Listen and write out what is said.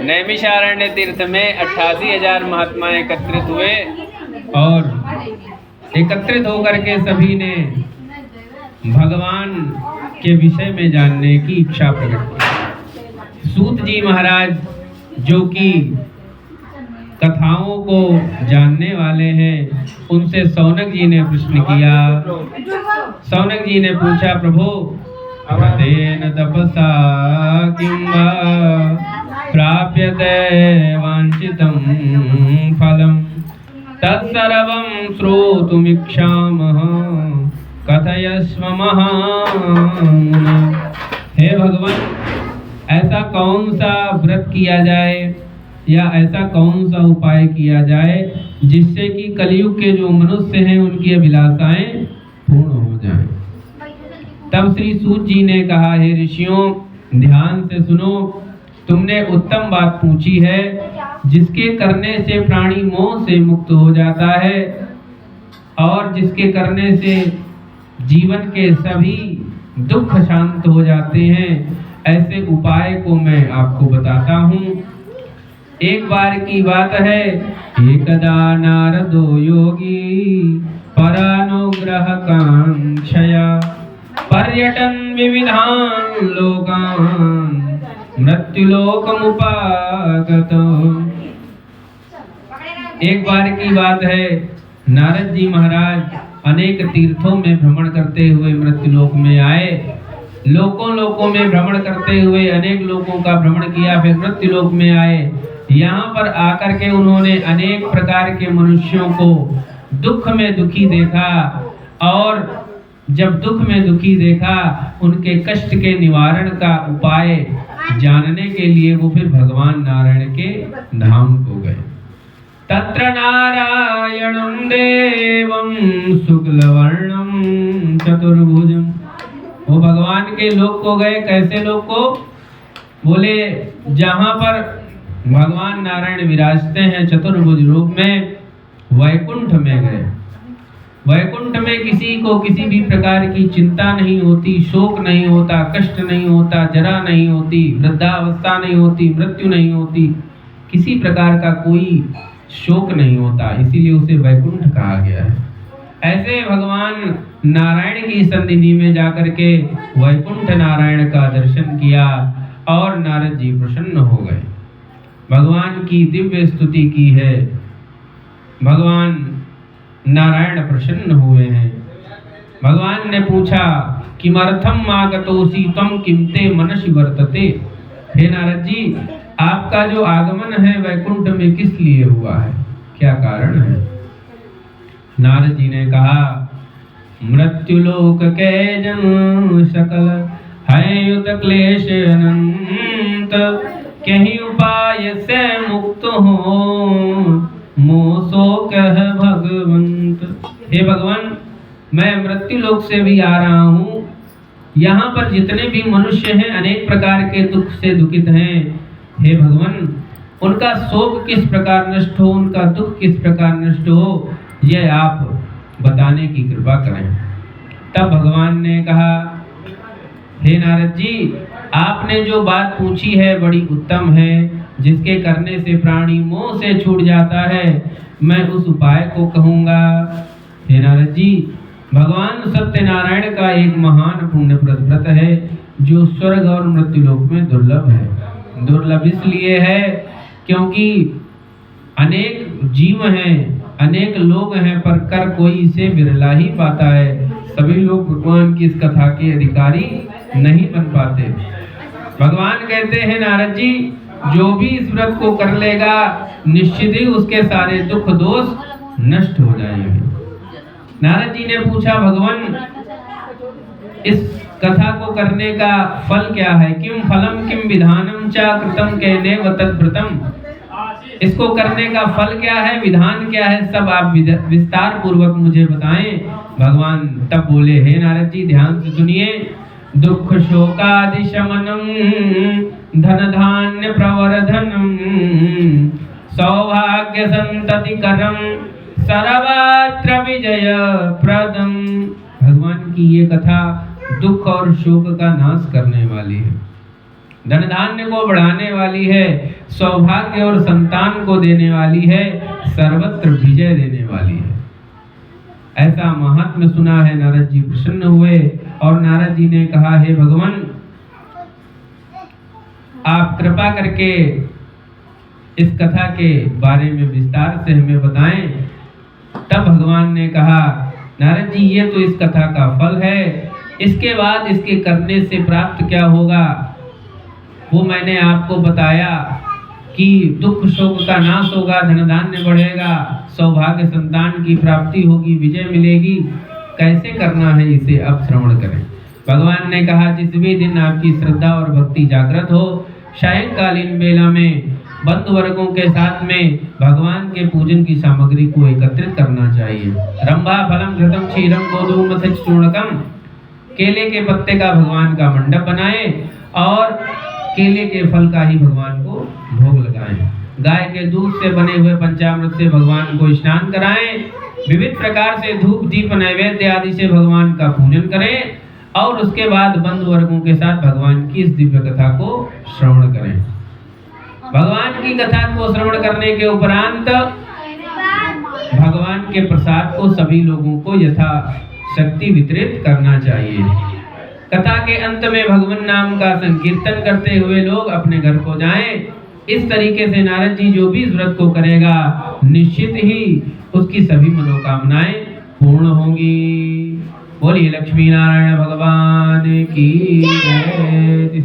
नैमिषारण्य तीर्थ में 88,000 महात्मा एकत्रित हुए और एकत्रित होकर के सभी ने भगवान के विषय में जानने की इच्छा प्रकट की। सूत जी महाराज जो कि कथाओं को जानने वाले हैं, उनसे सौनक जी ने प्रश्न किया। सौनक जी ने पूछा, प्रभु व्रतेन तपसा किं वा प्राप्यते वांछितं फलम् तत्सर्वं श्रोतुमिच्छामः कथयस्व महामुने। हे भगवान, ऐसा कौन सा व्रत किया जाए या ऐसा कौन सा उपाय किया जाए जिससे कि कलयुग के जो मनुष्य हैं उनकी अभिलाषाएं पूर्ण हो जाएं। तब श्री सूत जी ने कहा, हे ऋषियों, ध्यान से सुनो, तुमने उत्तम बात पूछी है। जिसके करने से प्राणी मोह से मुक्त हो जाता है और जिसके करने से जीवन के सभी दुख शांत हो जाते हैं, ऐसे उपाय को मैं आपको बताता हूँ। एक बार की बात है, एकदा नारदो योगी परानुग्रह कांक्षया पर्यटन विविधान लोकान मृत्युलोकमुपागत। एक बार की बात है, नारद जी महाराज अनेक तीर्थों में भ्रमण करते हुए मृत्युलोक में आए। लोकों में भ्रमण करते हुए अनेक लोगों का भ्रमण किया, फिर मृत्युलोक में आए। यहाँ पर आकर के उन्होंने अनेक प्रकार के मनुष्यों को दुख में दुखी देखा और जब दुख में दुखी देखा, उनके कष्ट के निवारण का उपाय जानने के लिए वो फिर भगवान नारायण के धाम को गए। तत्र नारायणं देवं शुक्लवर्णं चतुर्भुजं। वो भगवान के लोक को गए। कैसे लोक को? बोले जहाँ पर भगवान नारायण विराजते हैं चतुर्भुज रूप में, वैकुंठ में गए। वैकुंठ में किसी को किसी भी प्रकार की चिंता नहीं होती, शोक नहीं होता, कष्ट नहीं होता, जरा नहीं होती, वृद्धावस्था नहीं होती, मृत्यु नहीं होती, किसी प्रकार का कोई शोक नहीं होता, इसीलिए उसे वैकुंठ कहा गया है। ऐसे भगवान नारायण की सन्निधि में जाकर के वैकुंठ नारायण का दर्शन किया और नारद जी प्रसन्न हो गए। भगवान की दिव्य स्तुति की है। भगवान नारायण प्रसन्न हुए हैं। भगवान ने पूछा, किमर्थम आगतोसि त्वं किं ते मनसि वर्तते। हे नारद जी, आपका जो आगमन है वैकुंठ में किस लिए हुआ है, क्या कारण है? नारद जी ने कहा, मृत्युलोक के जन सकल है युत क्लेश अनंत, कहीं उपाय से मुक्त हो मोह शोक है भगवंत। हे भगवान, मैं मृत्युलोक से भी आ रहा हूँ। यहाँ पर जितने भी मनुष्य हैं अनेक प्रकार के दुख से दुखित हैं। हे भगवान, उनका शोक किस प्रकार नष्ट हो, उनका दुख किस प्रकार नष्ट हो, यह आप बताने की कृपा करें। तब भगवान ने कहा, हे नारद जी, आपने जो बात पूछी है बड़ी उत्तम है। जिसके करने से प्राणी मोह से छूट जाता है, मैं उस उपाय को कहूँगा। हे नारद जी, भगवान सत्यनारायण का एक महान पुण्यप्रद व्रत है जो स्वर्ग और मृत्युलोक में दुर्लभ है। दुर्लभ इसलिए है क्योंकि अनेक जीव हैं, अनेक लोग हैं, पर कर कोई इसे बिरला ही पाता है। सभी लोग भगवान की इस कथा के अधिकारी नहीं बन पाते। भगवान कहते हैं, नारद जी, जो भी इस व्रत को कर लेगा निश्चित ही उसके सारे दुख दोष नष्ट हो जाएंगे। नारद जी ने पूछा, भगवान, इस कथा को करने का फल क्या है? किम फलम किम विधानम च कृतम केनेव तद्व्रतम। इसको करने का फल क्या है, विधान क्या है, सब आप विस्तार पूर्वक मुझे बताएं। भगवान तब बोले, हे नारद जी, ध्यान से सुनिए। दुख शोकादि शमनम धन धान्य प्रवर्धनम सौभाग्य संतति करम सर्वत्र विजय प्रदम। भगवान की ये कथा दुख और शोक का नाश करने वाली है। धन धान्य को बढ़ाने वाली है, सौभाग्य और संतान को देने वाली है, सर्वत्र विजय देने वाली है। ऐसा महात्म्य सुना है। नारद जी प्रसन्न हुए और नारद जी ने कहा, हे भगवान, आप कृपा करके इस कथा के बारे में विस्तार से हमें बताएं। तब भगवान ने कहा, नारद जी, ये तो इस कथा का फल है, इसके बाद इसके करने से प्राप्त क्या होगा वो मैंने आपको बताया कि दुख शोक का नाश होगा, धन धान्य बढ़ेगा, सौभाग्य संतान की प्राप्ति होगी, विजय मिलेगी। कैसे करना है इसे अब श्रवण करें। भगवान ने कहा, जिस भी दिन आपकी श्रद्धा और भक्ति जागृत हो, सायंकालीन बेला में बंधु वर्गों के साथ में भगवान के पूजन की सामग्री को एकत्रित करना चाहिए। रंभा फलम घृतम क्षीरम गोधूम चूर्णकम, केले के पत्ते का भगवान का मंडप बनाएं और केले के फल का ही भगवान को भोग लगाएं। गाय के दूध से बने हुए पंचामृत से भगवान को स्नान कराएं। विविध प्रकार से धूप दीप नैवेद्य आदि से भगवान का पूजन करें और उसके बाद बंधु वर्गों के साथ भगवान की इस दिव्य कथा को श्रवण करें। भगवान की कथा को श्रवण करने के उपरांत भगवान के प्रसाद को सभी लोगों को यथा शक्ति वितरित करना चाहिए। कथा के अंत में भगवान नाम का संकीर्तन करते हुए लोग अपने घर को जाएं। इस तरीके से नारद जी जो भी इस व्रत को करेगा, निश्चित ही उसकी सभी मनोकामनाएं पूर्ण होंगी। बोलिए लक्ष्मी नारायण भगवान की जय।